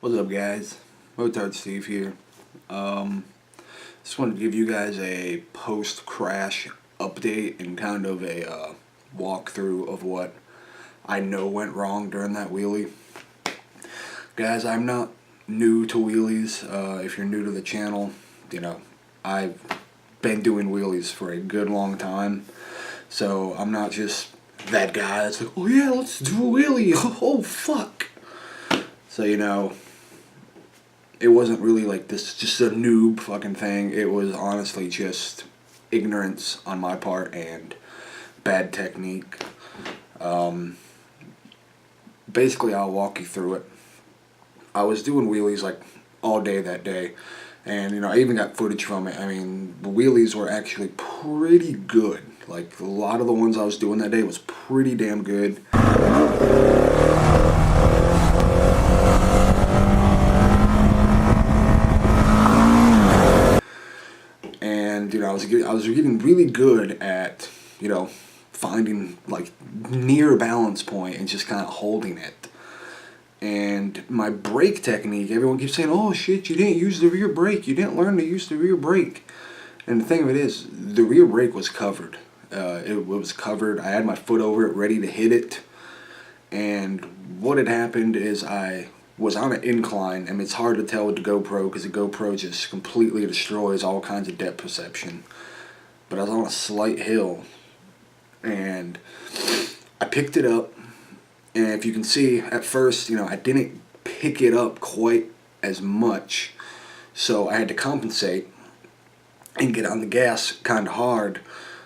What's up, guys? MotardSteve here. Just wanted to give you guys a post-crash update and kind of a walkthrough of what I know went wrong during that wheelie. Guys, I'm not new to wheelies. If you're new to the channel, you know, I've been doing wheelies for a good long time. So I'm not just that guy that's like, oh yeah, let's do a wheelie. Oh fuck. So, you know, it wasn't really like this, just a noob fucking thing. It was honestly just ignorance on my part and bad technique. Basically, I'll walk you through it. I was doing wheelies like all day that day, and you know, I even got footage from it. I mean, the wheelies were actually pretty good. Like, a lot of the ones I was doing that day was pretty damn good. And you know, I was getting really good at, you know, finding like near balance point and just kind of holding it. And my brake technique, everyone keeps saying, oh shit, you didn't use the rear brake, you didn't learn to use the rear brake. And the thing of it is, the rear brake was covered. It was covered. I had my foot over it, ready to hit it. And what had happened is I was on an incline, and it's hard to tell with the GoPro because the GoPro just completely destroys all kinds of depth perception. But I was on a slight hill, and I picked it up. And if you can see, at first, you know, I didn't pick it up quite as much, so I had to compensate and get on the gas kind of hard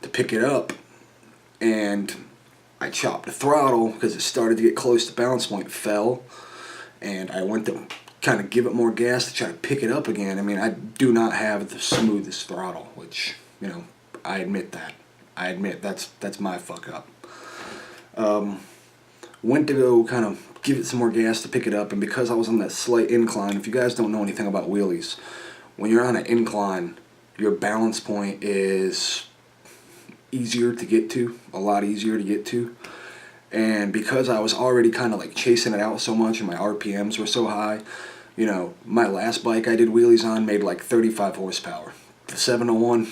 to pick it up. And I chopped the throttle because it started to get close to balance point, fell, and I went to kind of give it more gas to try to pick it up again. I mean, I do not have the smoothest throttle, which, you know, I admit that. I admit that's my fuck up. Went to go kind of give it some more gas to pick it up, and because I was on that slight incline, if you guys don't know anything about wheelies, when you're on an incline, your balance point is easier to get to, a lot easier to get to. And because I was already kind of like chasing it out so much and my RPMs were so high, you know, my last bike I did wheelies on made like 35 horsepower. The 701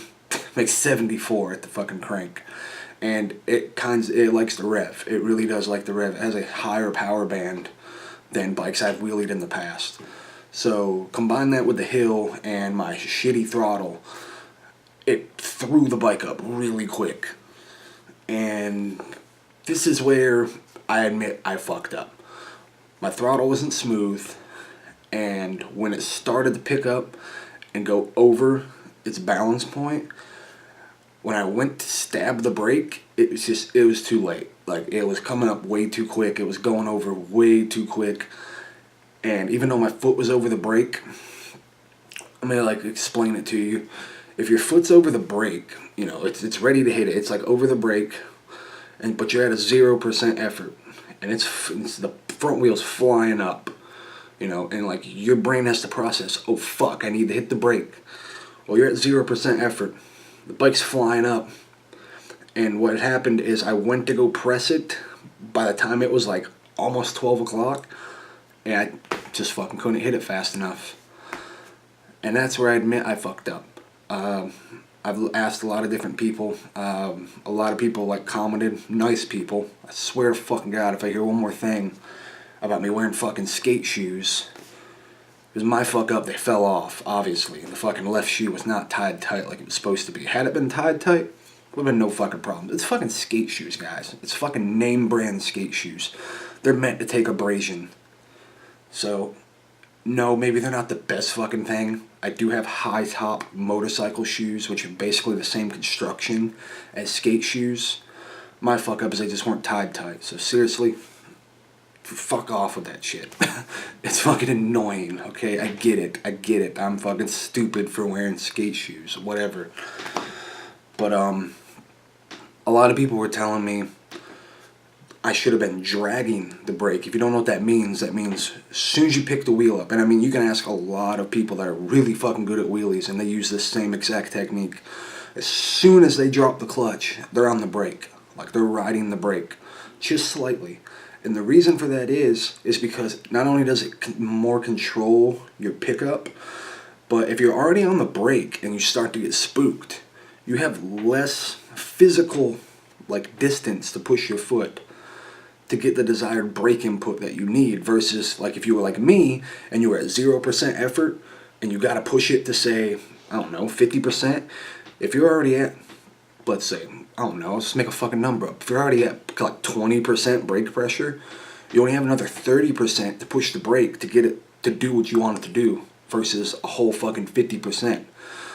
makes 74 at the fucking crank. And it likes the rev. It really does like the rev. It has a higher power band than bikes I've wheelied in the past. So combine that with the hill and my shitty throttle, it threw the bike up really quick. And this is where I admit I fucked up. My throttle wasn't smooth, and when it started to pick up and go over its balance point, when I went to stab the brake, it was too late. Like, it was coming up way too quick. It was going over way too quick. And even though my foot was over the brake, I'm gonna like explain it to you. If your foot's over the brake, you know, it's ready to hit it. It's like over the brake, but you're at a 0% effort, and it's the front wheel's flying up, you know, and like your brain has to process, oh fuck, I need to hit the brake. Well, you're at 0% effort. The bike's flying up, and what had happened is I went to go press it. By the time it was like almost 12 o'clock, and I just fucking couldn't hit it fast enough. And that's where I admit I fucked up. I've asked a lot of different people. A lot of people like commented, nice people. I swear to fucking God, if I hear one more thing about me wearing fucking skate shoes, it was my fuck up, they fell off, obviously. And the fucking left shoe was not tied tight like it was supposed to be. Had it been tied tight, would have been no fucking problem. It's fucking skate shoes, guys. It's fucking name brand skate shoes. They're meant to take abrasion. So, no, maybe they're not the best fucking thing. I do have high top motorcycle shoes, which are basically the same construction as skate shoes. My fuck up is they just weren't tied tight. So seriously, fuck off with that shit. It's fucking annoying, okay? I get it. I'm fucking stupid for wearing skate shoes, whatever. But a lot of people were telling me I should have been dragging the brake. If you don't know what that means as soon as you pick the wheel up, and I mean, you can ask a lot of people that are really fucking good at wheelies, and they use this same exact technique. As soon as they drop the clutch, they're on the brake. Like, they're riding the brake just slightly. And the reason for that is because not only does it more control your pickup, but if you're already on the brake and you start to get spooked, you have less physical distance to push your foot to get the desired brake input that you need, versus if you were like me and you were at 0% effort and you got to push it to, say, I don't know, 50%. If you're already at, let's say, I don't know, let's make a fucking number up. If you're already at 20% brake pressure, you only have another 30% to push the brake to get it to do what you want it to do, versus a whole fucking 50%.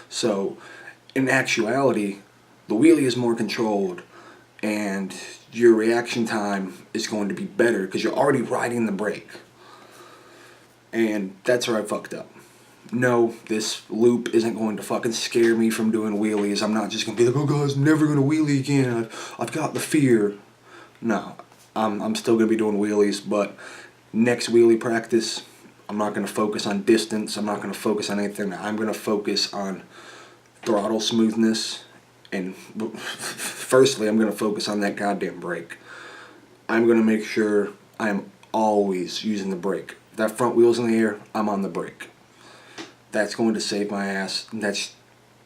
So in actuality, the wheelie is more controlled and your reaction time is going to be better because you're already riding the brake. And that's where I fucked up. No, this loop isn't going to fucking scare me from doing wheelies. I'm not just going to be like, oh guys, I'm never going to wheelie again. I've got the fear. No, I'm still going to be doing wheelies, but next wheelie practice, I'm not going to focus on distance. I'm not going to focus on anything. I'm going to focus on throttle smoothness. And firstly, I'm going to focus on that goddamn brake. I'm going to make sure I am always using the brake. If that front wheel's in the air, I'm on the brake. That's going to save my ass. And that's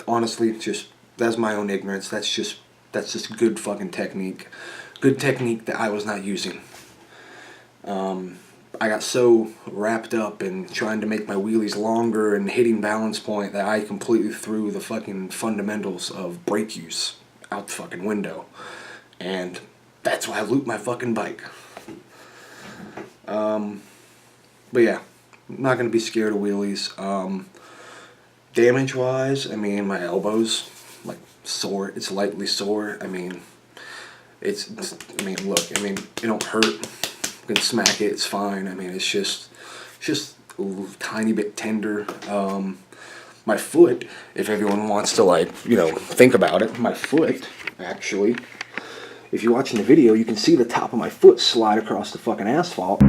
honestly that's my own ignorance. That's just good fucking technique. Good technique that I was not using. I got so wrapped up in trying to make my wheelies longer and hitting balance point that I completely threw the fucking fundamentals of brake use out the fucking window. And that's why I looped my fucking bike. But yeah, I'm not going to be scared of wheelies. Damage wise, I mean, my elbow's sore. It's lightly sore. I mean, look, it don't hurt. You can smack it, it's fine. I mean, it's just a tiny bit tender. My foot, if everyone wants to think about it, my foot, actually, if you're watching the video, you can see the top of my foot slide across the fucking asphalt.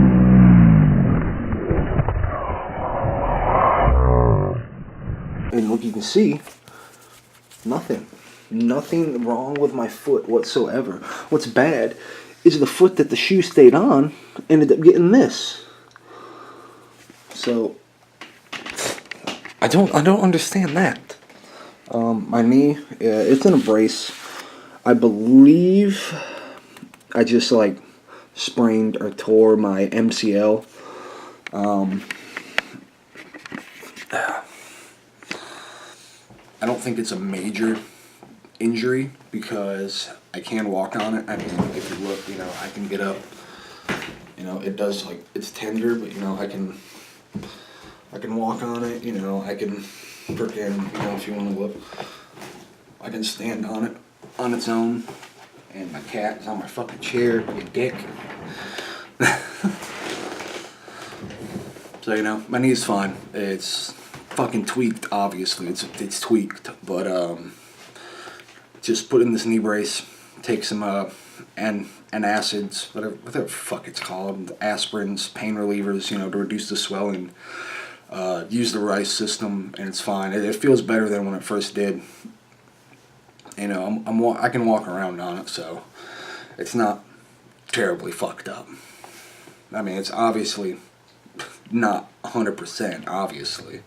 And look, you can see, nothing wrong with my foot whatsoever. What's bad is the foot that the shoe stayed on ended up getting this. So I don't understand that. My knee, it's in a brace. I believe I just sprained or tore my MCL. I don't think it's a major injury because I can walk on it. I mean, if you look, I can get up. It does it's tender, but I can walk on it. I can freaking if you want to look, I can stand on it on its own. And my cat is on my fucking chair, you dick. So my knee's fine. It's fucking tweaked, obviously. It's tweaked, but just put in this knee brace, take some antacids, whatever the fuck it's called, aspirins, pain relievers, to reduce the swelling. Use the rice system, and it's fine. It feels better than when it first did. I can walk around on it, so it's not terribly fucked up. I mean, it's obviously not 100%, obviously,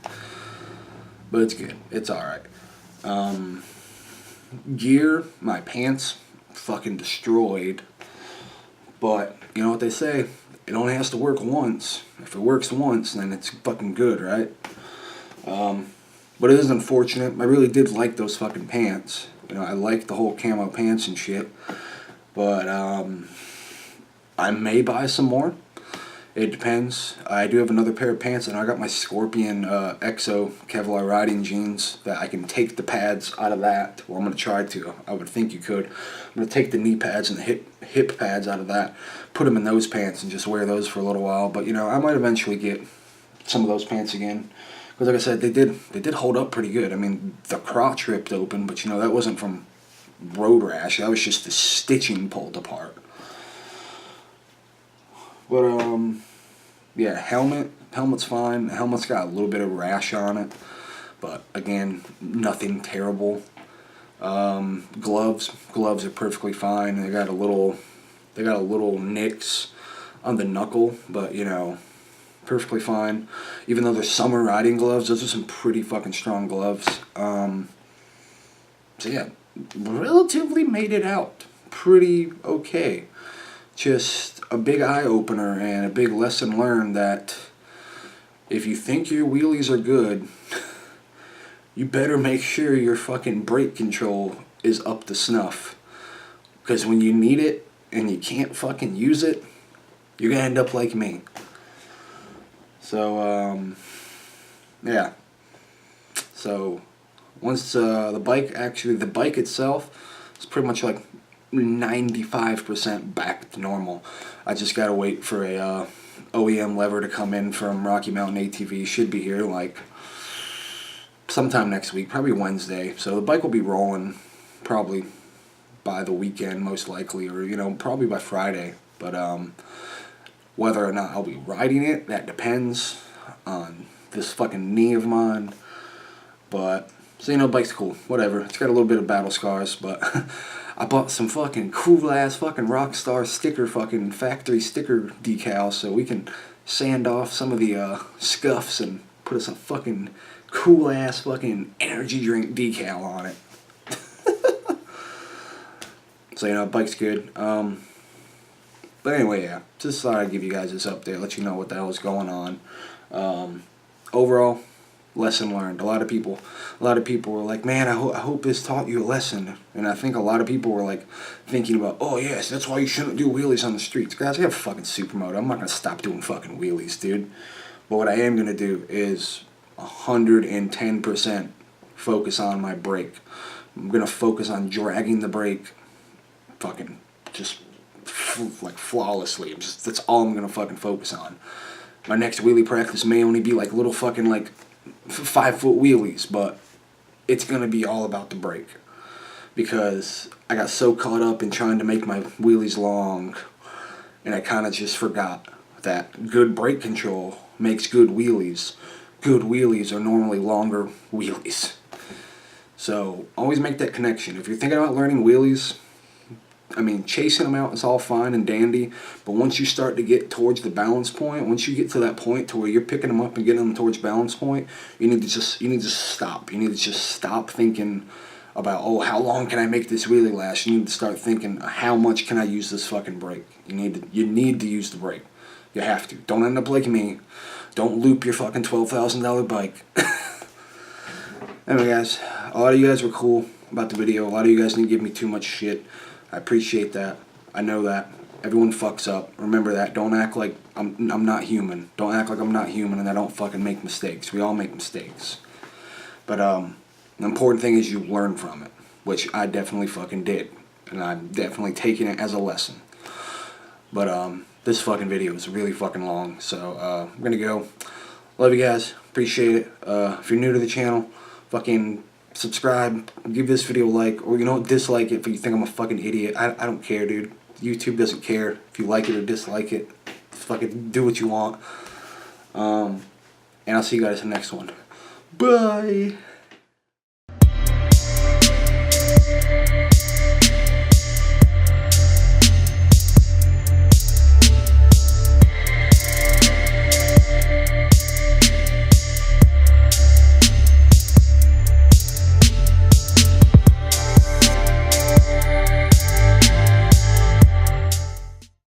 but it's good. It's alright. Gear, my pants, fucking destroyed, but you know what they say, it only has to work once. If it works once, then it's fucking good, right? But it is unfortunate. I really did like those fucking pants. I like the whole camo pants and shit, but I may buy some more. It depends. I do have another pair of pants, and I got my Scorpion Exo Kevlar riding jeans that I can take the pads out of that. Well, I'm going to try to. I would think you could. I'm going to take the knee pads and the hip pads out of that, put them in those pants, and just wear those for a little while. But I might eventually get some of those pants again. Because like I said, they did hold up pretty good. I mean, the crotch ripped open, but that wasn't from road rash. That was just the stitching pulled apart. But yeah, helmet's fine. The helmet's got a little bit of rash on it, but again, nothing terrible. Gloves are perfectly fine. They got a little nicks on the knuckle, but you know, perfectly fine. Even though they're summer riding gloves, those are some pretty fucking strong gloves. So yeah, relatively made it out pretty okay. Just a big eye opener and a big lesson learned that if you think your wheelies are good, you better make sure your fucking brake control is up to snuff. Because when you need it and you can't fucking use it, you're gonna end up like me. So, yeah. So, once the bike itself is pretty much like 95% back to normal. I just gotta wait for a OEM lever to come in from Rocky Mountain ATV. Should be here like sometime next week, probably Wednesday. So the bike will be rolling probably by the weekend, most likely, or you know, probably by Friday. But whether or not I'll be riding it, that depends on this fucking knee of mine. But so you know, bike's cool, whatever. It's got a little bit of battle scars, but I bought some fucking cool ass fucking Rockstar sticker, fucking factory sticker decals, so we can sand off some of the scuffs and put some fucking cool ass fucking energy drink decal on it. So you know, bike's good. But anyway, yeah, just thought I'd give you guys this update, let you know what the hell is going on. Overall, lesson learned. A lot of people were like, man, I hope this taught you a lesson. And I think a lot of people were like thinking about, oh yes, that's why you shouldn't do wheelies on the streets. Guys, I have fucking Supermoto. I'm not gonna stop doing fucking wheelies, dude. But what I am gonna do is 110% focus on my brake. I'm gonna focus on dragging the brake fucking just like flawlessly. That's all I'm gonna fucking focus on. My next wheelie practice may only be like little fucking like 5-foot wheelies, but it's gonna be all about the brake, because I got so caught up in trying to make my wheelies long, and I kind of just forgot that good brake control makes good wheelies. Good wheelies are normally longer wheelies. So always make that connection. If you're thinking about learning wheelies, I mean, chasing them out is all fine and dandy, but once you start to get towards the balance point, once you get to that point to where you're picking them up and getting them towards balance point, you need to just stop. You need to just stop thinking about, oh, how long can I make this wheelie last? You need to start thinking, how much can I use this fucking brake? You need to use the brake. You have to. Don't end up like me. Don't loop your fucking $12,000 bike. Anyway, guys, a lot of you guys were cool about the video. A lot of you guys didn't give me too much shit. I appreciate that. I know that. Everyone fucks up. Remember that. Don't act like I'm not human. Don't act like I'm not human and I don't fucking make mistakes. We all make mistakes. But the important thing is you learn from it, which I definitely fucking did. And I'm definitely taking it as a lesson. But this fucking video is really fucking long, so I'm gonna go. Love you guys. Appreciate it. If you're new to the channel, fucking subscribe, give this video a like, or you know, dislike it if you think I'm a fucking idiot. I don't care, dude. YouTube doesn't care if you like it or dislike it. Fucking do what you want. And I'll see you guys in the next one. Bye.